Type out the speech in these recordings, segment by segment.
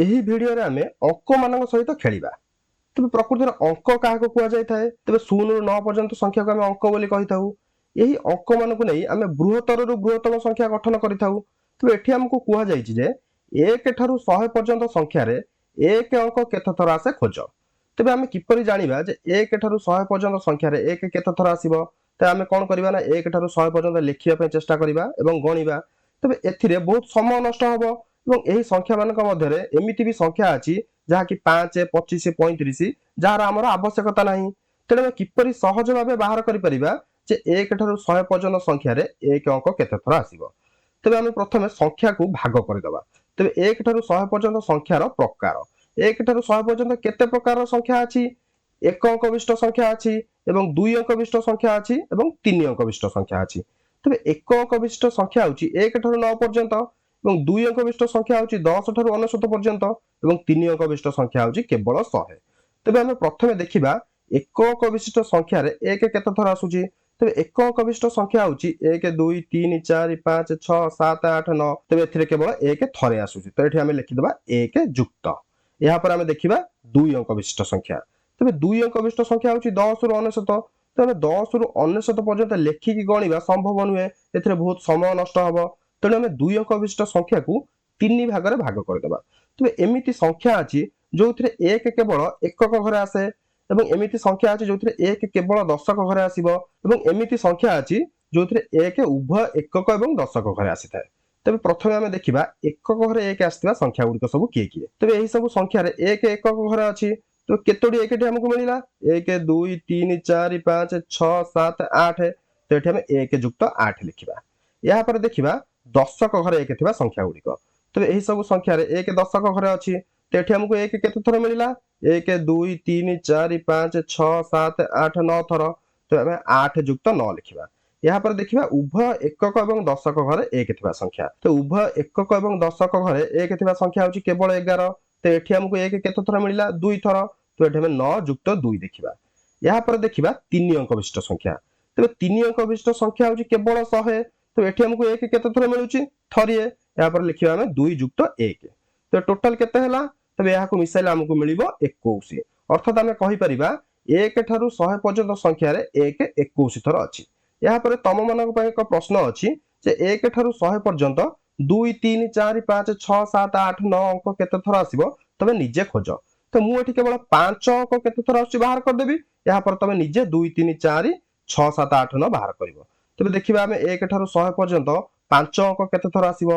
ଏହି ଭିडिଓରେ ଆମେ ଅଙ୍କମାନଙ୍କ ସହିତ ଖେଳିବା। ତେବେ ପ୍ରକୃତରେ ଅଙ୍କ କାହାକୁ କୁହାଯାଇଥାଏ? ତେବେ 0 ରୁ 9 ପର୍ଯ୍ୟନ୍ତ ସଂଖ୍ୟାକୁ ଆମେ ଅଙ୍କ ବୋଲି କହିଥାଉ। ଏହି ଅଙ୍କମାନଙ୍କୁ ନେଇ ଆମେ ବୃହତ୍ତରରୁ ବୃହତ୍ତମ ସଂଖ୍ୟା ଗଠନ କରିଥାଉ। ତେବେ ଏଠି ଆମକୁ କୁହାଯାଇଛି ଯେ 1 ଠାରୁ 100 ପର୍ଯ୍ୟନ୍ତ ସଂଖ୍ୟାରେ 1 ଅଙ୍କ କେତେ ଥର ଆସେ ଖୋଜ। ତେବେ ଆମେ କିପରି ଜାଣିବା ଯେ 1 ଠାରୁ 100 ପର୍ଯ୍ୟନ୍ତ ସଂଖ୍ୟାରେ 1 କେତେ ଥର ଆସିବ? ତେବେ ଆମେ କ'ଣ କରିବା ନା 1 ଠାରୁ 100 ପର୍ଯ୍ୟନ୍ତ ଲେଖିବା ପାଇଁ ଚେଷ୍ଟା କରିବା ଏବଂ ଗଣିବା। ତେବେ ଏଥିରେ ବହୁତ ସମୟ ନଷ୍ଟ ହେବ ଏବଂ ଏହି ସଂଖ୍ୟାମାନଙ୍କ ମଧ୍ୟରେ ଏମିତି ବି ସଂଖ୍ୟା ଅଛି ଯାହାକି 5, 25, 35 ଯାହାର ଆମର ଆବଶ୍ୟକତା ନାହିଁ। ତେଣୁ ଆମେ କିପରି ସହଜ ଭାବେ ବାହାର କରିପାରିବା ଯେ 1 ଠାରୁ 100 ପର୍ଯ୍ୟନ୍ତ ସଂଖ୍ୟାରେ 1 ଅଙ୍କ କେତେ ଥର ଆସିବ। ତେବେ ଆମେ ପ୍ରଥମେ ସଂଖ୍ୟାକୁ ଭାଗ କରିଦେବା। ତେବେ 1 ଠାରୁ 100 ପର୍ଯ୍ୟନ୍ତ ସଂଖ୍ୟାର ପ୍ରକାର। 1 ଠାରୁ 100 ପର୍ଯ୍ୟନ୍ତ କେତେ ପ୍ରକାରର ସଂଖ୍ୟା ଅଛି? 1 ଅଙ୍କ ବିଶିଷ୍ଟ ସଂଖ୍ୟା ଅଛି ଏବଂ 2 ଅଙ୍କ ବିଶିଷ୍ଟ ସଂଖ୍ୟା ଅଛି ଏବଂ 3 ଅଙ୍କ ବିଶିଷ୍ଟ ସଂଖ୍ୟା ଅଛି। ତେବେ 1 ଅଙ୍କ ବିଶିଷ୍ଟ ସଂଖ୍ୟା ହେଉଛି 1 ଠାରୁ 9 ପର୍ଯ୍ୟନ୍ତ ଏବଂ 2 ଅଙ୍କ ବିଶିଷ୍ଟ ସଂଖ୍ୟା ହେଉଛି 10 ଠାରୁ 99 ପର୍ଯ୍ୟନ୍ତ ଏବଂ 3 ଅଙ୍କ ବିଶିଷ୍ଟ ସଂଖ୍ୟା ହେଉଛି କେବଳ 100। ତେବେ ଆମେ ପ୍ରଥମେ ଦେଖିବା 1 ଅଙ୍କ ବିଶିଷ୍ଟ ସଂଖ୍ୟାରେ 1 କେତେ ଥର ଆସୁଛି। ତେବେ 1 ଅଙ୍କ ବିଶିଷ୍ଟ ସଂଖ୍ୟା ହେଉଛି 1, 2, 3, 4, 5, 6, 7, 8, 9। ତେବେ ଏଥିରେ କେବଳ 1 ଥରେ ଆସୁଛି। ତ ଏଠି ଆମେ ଲେଖିଦେବା 1 ଯୁକ୍ତ। ଏହାପରେ ଆମେ ଦେଖିବା 2 ଅଙ୍କ ବିଶିଷ୍ଟ ସଂଖ୍ୟା। ତେବେ 2 ଅଙ୍କ ବିଶିଷ୍ଟ ସଂଖ୍ୟା ହେଉଛି 10 ରୁ 99। ତେବେ 10 ରୁ 99 ପର୍ଯ୍ୟନ୍ତ ଲେଖିକି ଗଣିବା ସମ୍ଭବ ନୁହେଁ। ଏଥିରେ ବହୁତ ସମୟ ନଷ୍ଟ ହେବ। ତେଣୁ ଆମେ 2 ଅଙ୍କ ବିଶିଷ୍ଟ ସଂଖ୍ୟାକୁ 3 ଭାଗରେ ଭାଗ କରିଦେବା। ତେବେ ଏମିତି ସଂଖ୍ୟା ଅଛି ଯୋଉଥିରେ 1 କେବଳ ଏକକ ଘରେ ଆସେ ଏବଂ ଏମିତି ସଂଖ୍ୟା ଅଛି ଯୋଉଥିରେ 1 କେବଳ ଦଶକ ଘରେ ଆସିବ ଏବଂ ଏମିତି ସଂଖ୍ୟା ଅଛି ଯୋଉଥିରେ 1 ଉଭୟ ଏକକ ଏବଂ ଦଶକ ଘରେ ଆସିଥାଏ। ତେବେ ପ୍ରଥମେ ଆମେ ଦେଖିବା ଏକକ ଘରେ 1 ଆସିଥିବା ସଂଖ୍ୟା ଗୁଡ଼ିକ ସବୁ କିଏ କିଏ। ତେବେ ଏହି ସବୁ ସଂଖ୍ୟାରେ 1 ଏକକ ଘରେ ଅଛି। ତ କେତୋଟି 1 ଟି ଆମକୁ ମିଳିଲା? 1, 2, 3, 4, 5, 6, 7, 8। ତ ଏଠି ଆମେ 1 ଯୁକ୍ତ 8 ଲେଖିବା। ଏହାପରେ ଦେଖିବା ଦଶକ ଘରେ 1 ଥିବା ସଂଖ୍ୟା ଗୁଡ଼ିକ। ତେବେ ଏହି ସବୁ ସଂଖ୍ୟାରେ 1 ଦଶକ ଘରେ ଅଛି। ତ ଏଠି ଆମକୁ 1 କେତେ ଥର ମିଳିଲା? 1, 2, 3, 4, 5, 6, 7, 8, 9 ଥର। ତ ଆମେ 8 ଯୁକ୍ତ 9 ଲେଖିବା। ଏହାପରେ ଦେଖିବା ଉଭୟ ଏକକ ଏବଂ ଦଶକ ଘରେ 1 ଥିବା ସଂଖ୍ୟା। ତ ଉଭୟ ଏକକ ଏବଂ ଦଶକ ଘରେ 1 ଥିବା ସଂଖ୍ୟା ହେଉଛି କେବଳ 11। ତ ଏଠି ଆମକୁ 1 କେତେ ଥର ମିଳିଲା? 2 ଥର। ତ ଏଠି ଆମେ 9 ଯୁକ୍ତ 2 ଦେଖିବା। ଏହାପରେ ଦେଖିବା 3 ଅଙ୍କ ବିଶିଷ୍ଟ ସଂଖ୍ୟା। ତେବେ 3 ଅଙ୍କ ବିଶିଷ୍ଟ ସଂଖ୍ୟା ହେଉଛି କେବଳ 100। ତ ଏଠି ଆମକୁ 1 କେତେ ଥର ମିଳୁଛି? ଥରିଏ। ଏହାପରେ ଲିଖିବା ଆମେ 2 ଯୁକ୍ତ 1। ତ ଟୋଟାଲ କେତେ ହେଲା? ତେବେ ଏହାକୁ ମିଶାଇଲେ ଆମକୁ ମିଳିବ 21। ଅର୍ଥାତ୍ ଆମେ କହିପାରିବା 1 ଠାରୁ 100 ପର୍ଯ୍ୟନ୍ତ ସଂଖ୍ୟାରେ 1 21 ଥର ଅଛି। ଏହାପରେ ତମମାନଙ୍କ ପାଇଁ ଏକ ପ୍ରଶ୍ନ ଅଛି ଯେ 1 ଠାରୁ 100 ପର୍ଯ୍ୟନ୍ତ 2, 3, 4, 5, 6, 7, 8, 9 ଅଙ୍କ କେତେ ଥର ଆସିବ ତମେ ନିଜେ ଖୋଜ। ତ ମୁଁ ଏଠି କେବଳ 5 ଅଙ୍କ କେତେ ଥର ଆସୁଛି ବାହାର କରିଦେବି। ଏହାପରେ ତମେ ନିଜେ 2, 3, 4, 6, 7, 8, 9 ବାହାର କରିବ। ତେବେ ଦେଖିବା ଆମେ 1 ଠାରୁ 100 ପର୍ଯ୍ୟନ୍ତ 5 ଅଙ୍କ କେତେ ଥର ଆସିବ।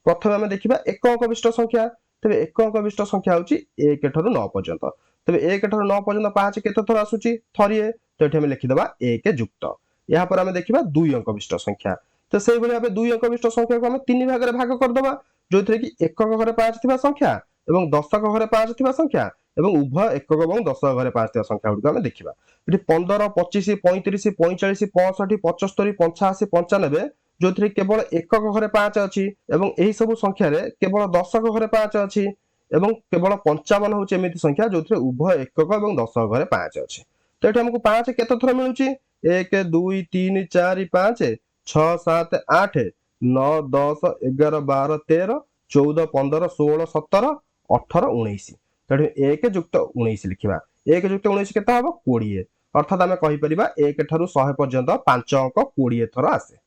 ପ୍ରଥମେ ଆମେ ଦେଖିବା 1 ଅଙ୍କ ବିଶିଷ୍ଟ ସଂଖ୍ୟା। ତେବେ 1 ଅଙ୍କ ବିଶିଷ୍ଟ ସଂଖ୍ୟା ହେଉଛି 1 ଠାରୁ 9 ପର୍ଯ୍ୟନ୍ତ। ତେବେ 1 ଠାରୁ 9 ପର୍ଯ୍ୟନ୍ତ 5 କେତେ ଥର ଆସୁଛି? ଥରିଏ। ତ ଏଠି ଆମେ ଲେଖିଦେବା 1 ଯୁକ୍ତ। ଏହାପରେ ଆମେ ଦେଖିବା 2 ଅଙ୍କ ବିଶିଷ୍ଟ ସଂଖ୍ୟା। ତ ସେଇଭଳି ଭାବେ 2 ଅଙ୍କ ବିଶିଷ୍ଟ ସଂଖ୍ୟାକୁ ଆମେ 3 ଭାଗରେ ଭାଗ କରିଦେବା ଯୋଉଥିରେ କି ଏକକ ଘରେ 5 ଥିବା ସଂଖ୍ୟା ଏବଂ ଦଶକ ଘରେ 5 ଥିବା ସଂଖ୍ୟା ଏବଂ ଉଭୟ ଏକକ ଏବଂ ଦଶକ ଘରେ 5 ଥିବା ସଂଖ୍ୟା ଗୁଡ଼ିକୁ ଆମେ ଦେଖିବା। ଏଠି 15, 25, 35, 45, 65, 75, 85, 95 ଯୋଉଥିରେ କେବଳ ଏକକ ଘରେ 5 ଅଛି ଏବଂ ଏହି ସବୁ ସଂଖ୍ୟାରେ କେବଳ ଦଶକ ଘରେ 5 ଅଛି ଏବଂ କେବଳ 55 ହେଉଛି ଏମିତି ସଂଖ୍ୟା ଯୋଉଥିରେ ଉଭୟ ଏକକ ଏବଂ ଦଶକ ଘରେ 5 ଅଛି। ତ ଏଠି ଆମକୁ 5 କେତେ ଥର ମିଳୁଛି? 1, 2, 3, 4, 5, 6, 7, 8, 9, 10, 11, 12, 13, 14, 15, 16, 17, 18, 19। ତେଣୁ 1 ଯୁକ୍ତ 19 ଲେଖିବା। 1 ଯୁକ୍ତ 19 କେତେ ହେବ? 20। ଅର୍ଥାତ୍ ଆମେ କହିପାରିବା 1 ଠାରୁ 100 ପର୍ଯ୍ୟନ୍ତ 5 ଅଙ୍କ 20 ଥର ଆସେ।